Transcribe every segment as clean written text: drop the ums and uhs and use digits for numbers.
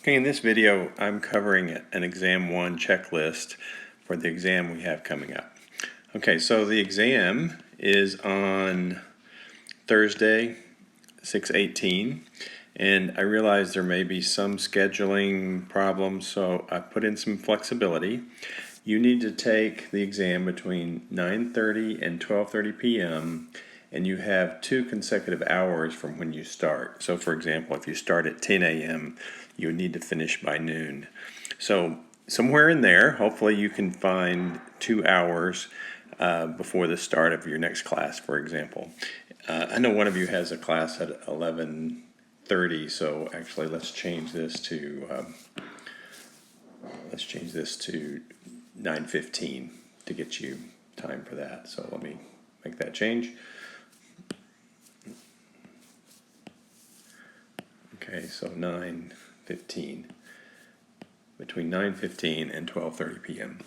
Okay, in this video, I'm covering an Exam 1 checklist for the exam we have coming up. Okay, so the exam is on Thursday, 6/18, and I realize there may be some scheduling problems, so I put in some flexibility. You need to take the exam between 9:30 and 12:30 p.m., and you have 2 consecutive hours from when you start. So for example, if you start at 10 a.m., you would need to finish by noon. So somewhere in there, hopefully you can find 2 hours before the start of your next class, for example. I know one of you has a class at 11:30, so actually let's change this to 9:15 to get you time for that. So let me make that change. Okay, so 9:15, between 9:15 and 12:30 p.m.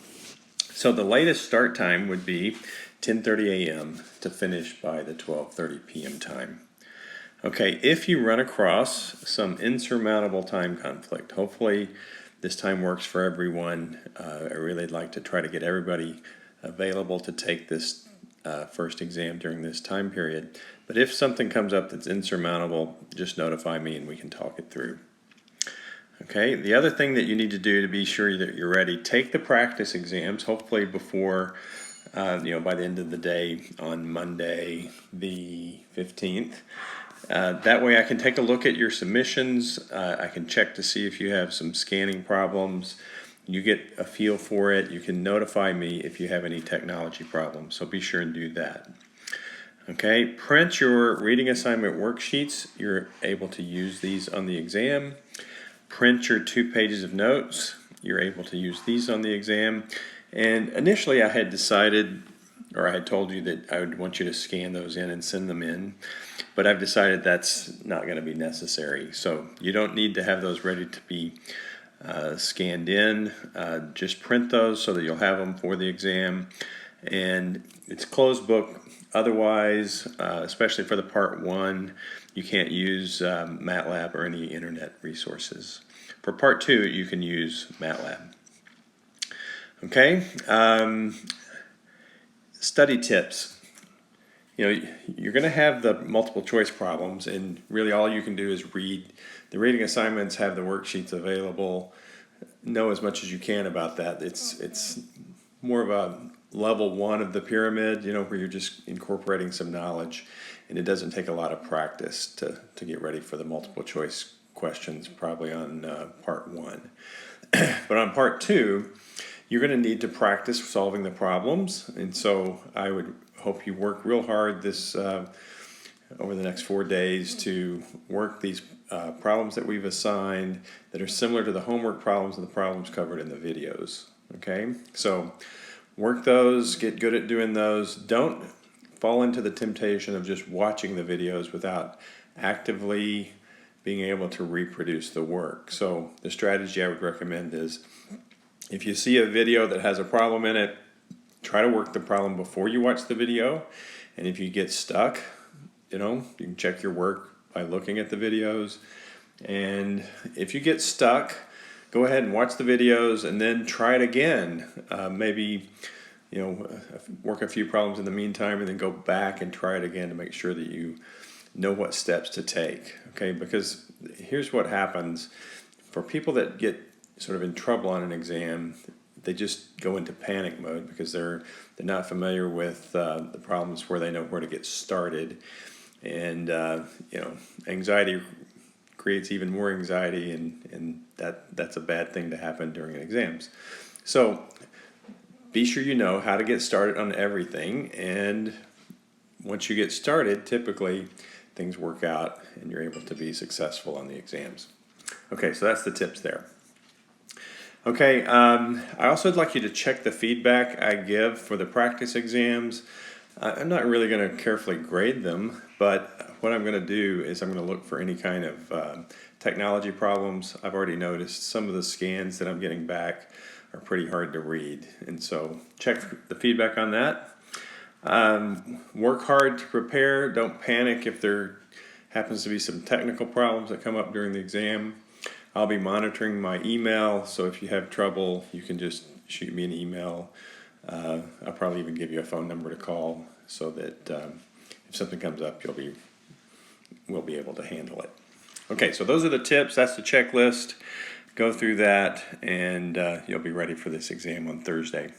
So the latest start time would be 10:30 a.m. to finish by the 12:30 p.m. time. Okay, if you run across some insurmountable time conflict, hopefully this time works for everyone. I really like to try to get everybody available to take this first exam during this time period. But if something comes up that's insurmountable, just notify me and we can talk it through. Okay, the other thing that you need to do to be sure that you're ready, take the practice exams, hopefully before, by the end of the day on Monday the 15th. That way I can take a look at your submissions. I can check to see if you have some scanning problems. You get a feel for it. You can notify me if you have any technology problems, so be sure and do that. Okay, print your reading assignment worksheets. You're able to use these on the exam. Print your 2 pages of notes. You're able to use these on the exam. And initially I had decided, or I had told you that I would want you to scan those in and send them in, but I've decided that's not going to be necessary. So you don't need to have those ready to be scanned in. Just print those so that you'll have them for the exam. And it's closed book. Otherwise, especially for the part 1, you can't use MATLAB or any internet resources. For part 2, you can use MATLAB. Okay, study tips. You're going to have the multiple choice problems, and really all you can do is read. The reading assignments have the worksheets available. Know as much as you can about that. It's more of a level 1 of the pyramid, where you're just incorporating some knowledge, and it doesn't take a lot of practice to get ready for the multiple choice questions, probably on part 1. But on part 2, you're going to need to practice solving the problems, and so I would hope you work real hard this over the next 4 days to work these problems that we've assigned that are similar to the homework problems and the problems covered in the videos. Okay, so work those, get good at doing those. Don't fall into the temptation of just watching the videos without actively being able to reproduce the work. So the strategy I would recommend is, if you see a video that has a problem in it, try to work the problem before you watch the video. And if you get stuck, you can check your work by looking at the videos. And if you get stuck, go ahead and watch the videos and then try it again. Maybe, work a few problems in the meantime and then go back and try it again to make sure that you know what steps to take. Okay, because here's what happens. For people that get sort of in trouble on an exam, they just go into panic mode because they're not familiar with the problems where they know where to get started. And, anxiety creates even more anxiety, and that's a bad thing to happen during exams. So be sure you know how to get started on everything, and once you get started, typically things work out and you're able to be successful on the exams. Okay, so that's the tips there. Okay, I also would like you to check the feedback I give for the practice exams. I'm not really going to carefully grade them, but what I'm going to do is I'm going to look for any kind of technology problems. I've already noticed some of the scans that I'm getting back are pretty hard to read, and so check the feedback on that. Work hard to prepare. Don't panic if there happens to be some technical problems that come up during the exam. I'll be monitoring my email, so if you have trouble, you can just shoot me an email. I'll probably even give you a phone number to call so that if something comes up, we'll be able to handle it. Okay, so those are the tips. That's the checklist. Go through that, and you'll be ready for this exam on Thursday.